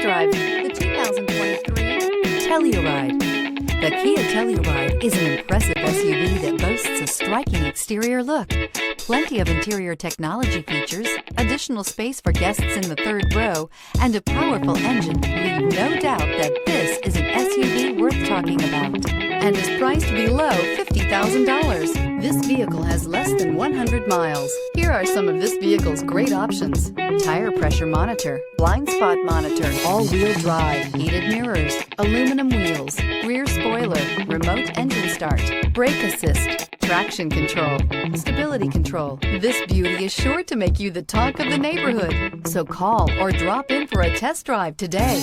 drive the 2023 Telluride. The Kia Telluride is an impressive SUV that boasts a striking exterior look, plenty of interior technology features, additional space for guests in the third row, and a powerful engine leave no doubt that this is an SUV worth talking about and is priced below $50,000. This vehicle has less than 100 miles. Here are some of this vehicle's great options: tire pressure monitor, blind spot monitor, all-wheel drive, heated mirrors, aluminum wheels, rear spoiler, remote engine start, brake assist, traction control, stability control. This beauty is sure to make you the talk of the neighborhood. So call or drop in for a test drive today.